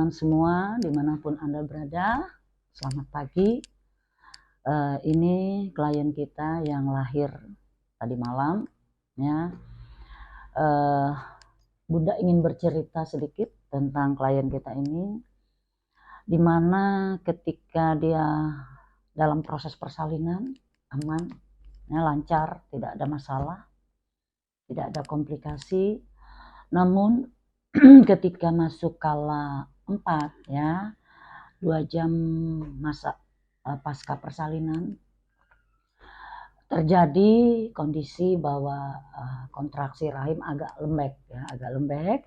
teman-teman semua dimanapun Anda berada, selamat pagi. Ini klien kita yang lahir tadi malam, ya. Bunda ingin bercerita sedikit tentang klien kita ini, dimana ketika dia dalam proses persalinan aman, ya, lancar, tidak ada masalah, tidak ada komplikasi. Namun ketika masuk kala 4, ya, 2 jam masa pasca persalinan, terjadi kondisi bahwa kontraksi rahim agak lembek,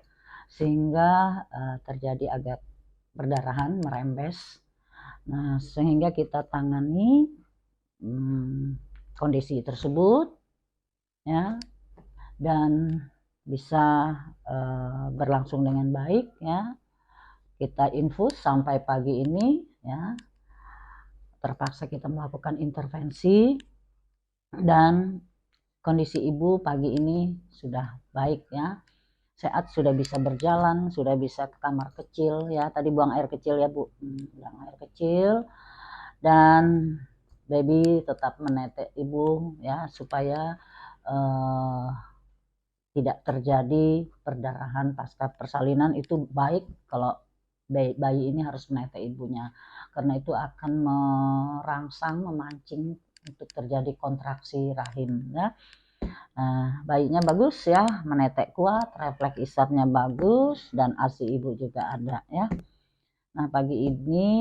sehingga terjadi agak perdarahan, merembes. Nah, sehingga kita tangani kondisi tersebut, ya, dan bisa berlangsung dengan baik, ya. Kita infus sampai pagi ini, ya. Terpaksa kita melakukan intervensi dan kondisi ibu pagi ini sudah baik, ya. Sehat, sudah bisa berjalan, sudah bisa ke kamar kecil, ya. Tadi buang air kecil, ya, Bu. Buang air kecil, dan baby tetap menetek ibu, ya, supaya tidak terjadi perdarahan pasca persalinan. Itu baik kalau bayi ini harus menetek ibunya, karena itu akan merangsang, memancing untuk terjadi kontraksi rahim, ya. Nah, bayinya bagus, ya, menetek kuat, refleks isapnya bagus, dan ASI ibu juga ada, ya. Nah, pagi ini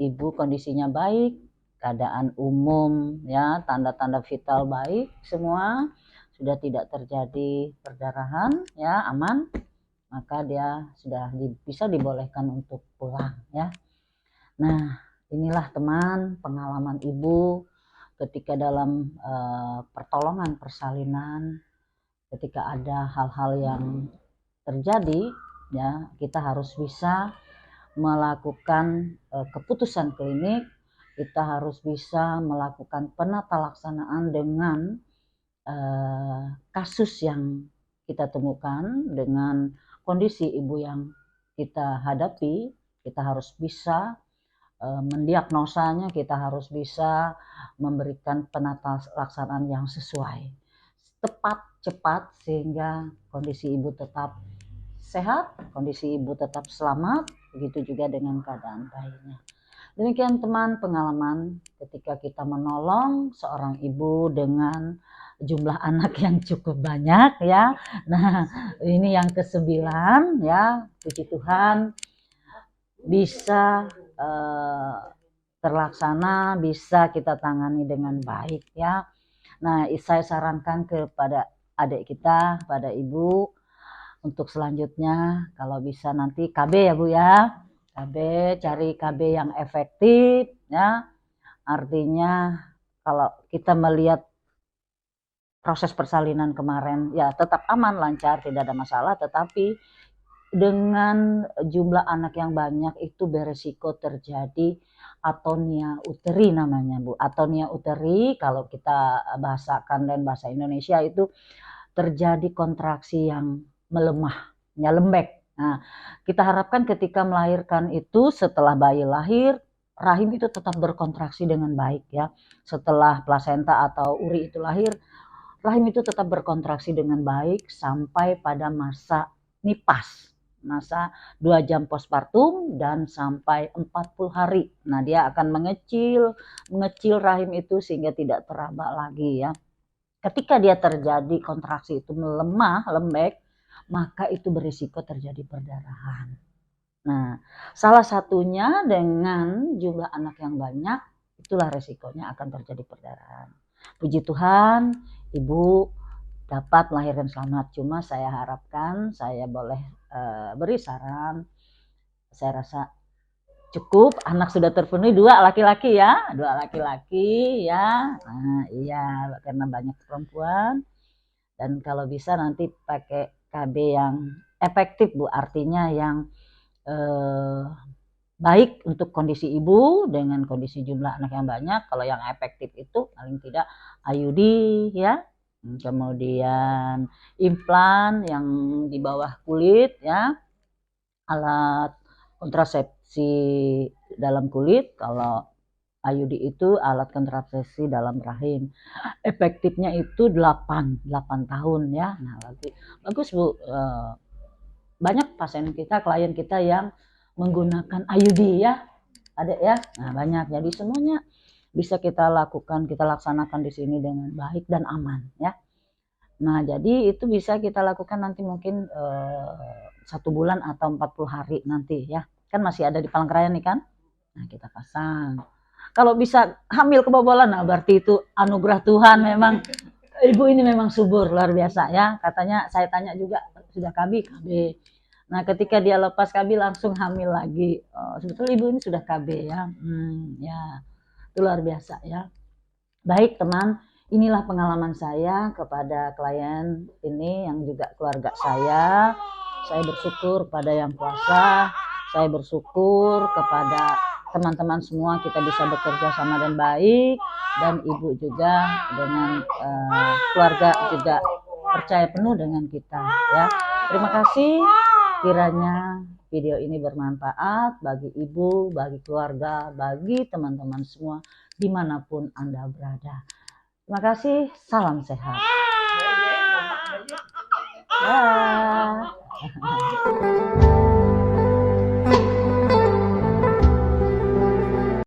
ibu kondisinya baik, keadaan umum, ya, tanda-tanda vital baik semua, sudah tidak terjadi perdarahan, ya, aman, maka dia sudah bisa dibolehkan untuk pulang, ya. Nah, inilah teman pengalaman ibu ketika dalam pertolongan persalinan, ketika ada hal-hal yang terjadi, ya, kita harus bisa melakukan keputusan klinik, kita harus bisa melakukan penata laksanaan dengan kasus yang kita temukan, dengan kondisi ibu yang kita hadapi. Kita harus bisa mendiagnosanya, kita harus bisa memberikan penata laksanaan yang sesuai, tepat, cepat, sehingga kondisi ibu tetap sehat, kondisi ibu tetap selamat, begitu juga dengan keadaan bayinya. Demikian teman pengalaman ketika kita menolong seorang ibu dengan jumlah anak yang cukup banyak, ya. Nah, ini yang ke-9, ya, puji Tuhan bisa terlaksana, bisa kita tangani dengan baik, ya. Nah, saya sarankan kepada adik kita, pada ibu, untuk selanjutnya kalau bisa nanti KB, ya Bu, ya. KB, cari KB yang efektif, ya. Artinya kalau kita melihat proses persalinan kemarin, ya, tetap aman, lancar, tidak ada masalah, tetapi dengan jumlah anak yang banyak itu beresiko terjadi atonia uteri namanya, Bu. Atonia uteri kalau kita bahasakan dan bahasa Indonesia itu terjadi kontraksi yang melemah, ya, lembek. Nah, kita harapkan ketika melahirkan itu, setelah bayi lahir, rahim itu tetap berkontraksi dengan baik, ya. Setelah plasenta atau uri itu lahir, rahim itu tetap berkontraksi dengan baik sampai pada masa nipas, masa 2 jam postpartum dan sampai 40 hari. Nah, dia akan mengecil rahim itu sehingga tidak teraba lagi, ya. Ketika dia terjadi kontraksi itu melemah, lembek, maka itu berisiko terjadi perdarahan. Nah, salah satunya dengan jumlah anak yang banyak, itulah resikonya akan terjadi perdarahan. Puji Tuhan, ibu dapat melahirkan selamat. Cuma saya harapkan, saya boleh beri saran, saya rasa cukup, anak sudah terpenuhi 2 laki-laki, ya, 2 laki-laki, ya. Nah, iya, karena banyak perempuan. Dan kalau bisa nanti pakai KB yang efektif, Bu, artinya yang baik untuk kondisi ibu dengan kondisi jumlah anak yang banyak. Kalau yang efektif itu paling tidak IUD, ya, kemudian implan yang di bawah kulit, ya, alat kontrasepsi dalam kulit, kalau IUD itu alat kontrasepsi dalam rahim. Efektifnya itu 8 tahun ya. Nah, bagus Bu. Banyak pasien kita, klien kita yang menggunakan IUD ya, Adek ya. Nah, banyak. Jadi semuanya bisa kita lakukan, kita laksanakan di sini dengan baik dan aman ya. Nah, jadi itu bisa kita lakukan nanti mungkin 1 bulan atau 40 hari nanti ya. Kan masih ada di Palangkaraya nih kan. Nah, kita pasang. Kalau bisa hamil kebobolan, nah berarti itu anugerah Tuhan memang. Ibu ini memang subur, luar biasa ya. Katanya, saya tanya juga, sudah KB? KB. Nah, ketika dia lepas KB langsung hamil lagi. Sebetulnya ibu ini sudah KB ya. Ya, itu luar biasa ya. Baik teman, inilah pengalaman saya kepada klien ini yang juga keluarga saya. Saya bersyukur pada Yang Kuasa. Saya bersyukur kepada teman-teman semua, kita bisa bekerja sama dan baik, dan ibu juga dengan keluarga juga percaya penuh dengan kita ya. Terima kasih, kiranya video ini bermanfaat bagi ibu, bagi keluarga, bagi teman-teman semua dimanapun Anda berada. Terima kasih, salam sehat. Dah.